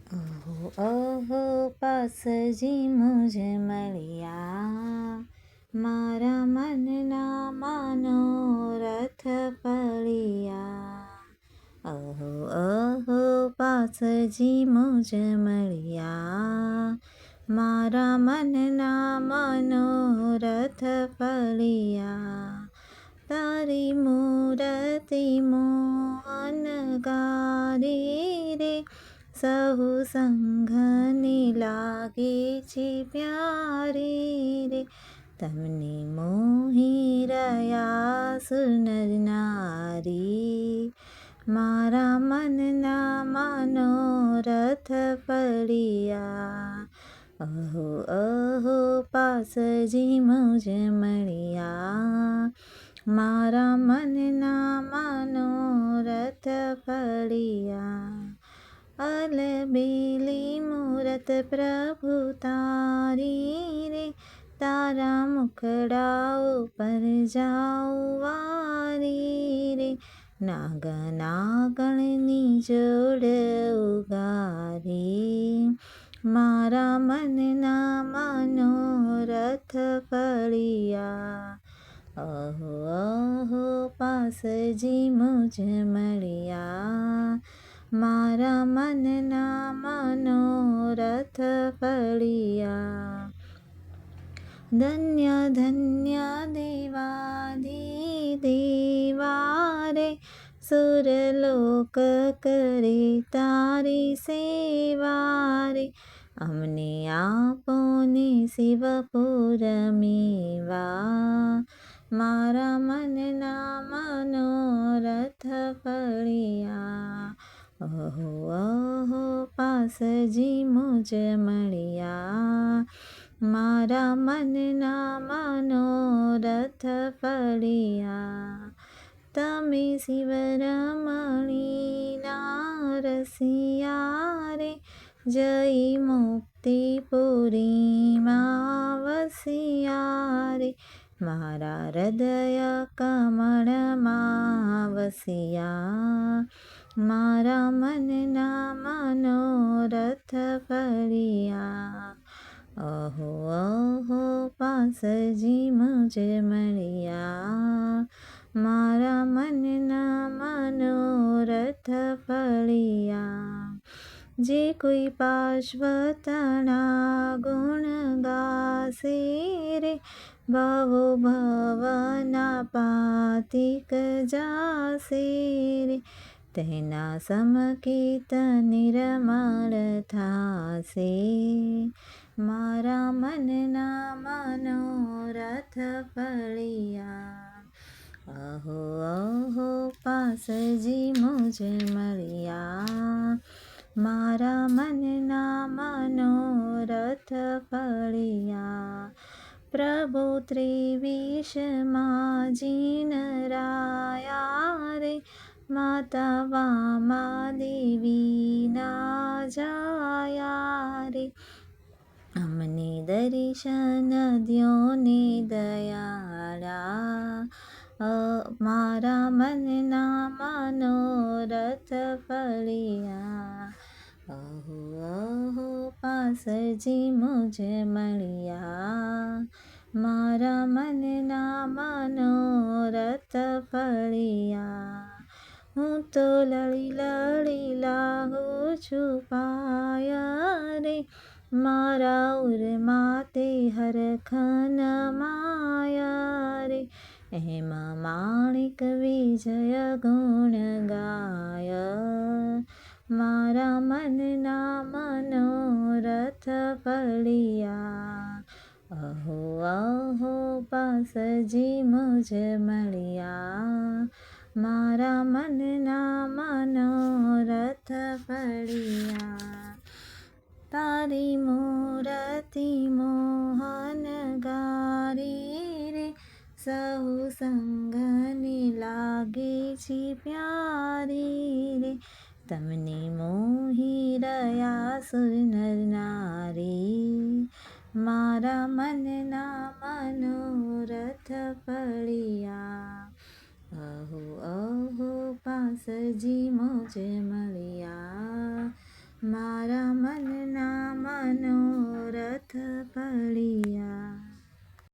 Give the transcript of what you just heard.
અહો અહો પાસજી મુજ મળ્યા, મારા મનના મનોરથ ફળ્યા. અહો અહો પાસજી મુજ મળ્યા, મારા મનના મનોરથ ફળ્યા. તારી મૂરતિ મોહનગારી રે, સહુ સંઘને લાગે છે પ્યારી રે. તમને મોહી રહ્યા સુનર નારી, મારા મનના મનોરથ ફળ્યા. અહો અહો પાસજી મુજ મળ્યા, મારા મનના મનોરથ ફળ્યા. અલબેલી મૂરત પ્રભુ તારી રે, તારા મુખડા ઉપર જાઉં વારી રે. નાગ નાગણની જોડ ઉગારી, મારા મનના મનોરથ ફળ્યા. અહો અહો પાસજી મુજ મળ્યા, મારા મનના મનોરથ ફળ્યા. ધન્ય ધન્ય દેવાધિદેવા રે, સુરલોક કરે તારી સેવા રે. અમને આપોને શિવપુર મેવા, મારા મનના મનોરથ ફળ્યા. અહો અહો પાસજી મુજ મળ્યા, મારા મનના મનોરથ ફળ્યા. તમે શિવરમણીના રસિયા રે, જય મુક્તિપુરીમાં વસિયા રે. મારા હૃદય કમળમાં વસિયા, મારા મનના મનોરથ ફળ્યા. અહો અહો પાસજી મુજ મળ્યા, મારા મનના મનોરથ ફળ્યા. જે કોઈ પાર્શ્વતના ગુણ ગાશે રે, ભવો ભવના પાતિક જાશે રે. તેના સમકીત નિર્મળ થાશે, મારા મનના મનોરથ ફળ્યા. અહો અહો પાસજી મુજ મળ્યા, મારા મનના મનોરથ ફળ્યા. પ્રભુ ત્રેવીસમાં જીનરાયા રે, માતા વામાદેવીના જાયા રે. અમને દર્શન દ્યોને દયાળા, મારા મનના મનોરથ ફળ્યા. અહો અહો પાસજી મુજ મળ્યા, મારા મનના મનોરથ ફળ્યા. હું તો લળી લળી લાગું છું પાયા રે, મારા ઉરમાં તે હરખન માયા રે. એમ માણિક વિજય ગુણ ગાય, મારા મનના મનોરથ ફળ્યા. અહો અહો પાસજી મુજ મળ્યા, મારા મનના મનોરથ ફળ્યા. તારી મૂરતિ મોહનગારી રે, સહુ સંઘને લાગે છે પ્યારી રે. તમને મોહી રહ્યા સુનર નારી, મારા મનના મનોરથ ફળ્યા. અહો અહો પાસજી મુજ મળ્યા, મારા મનના મનોરથ પળિયા.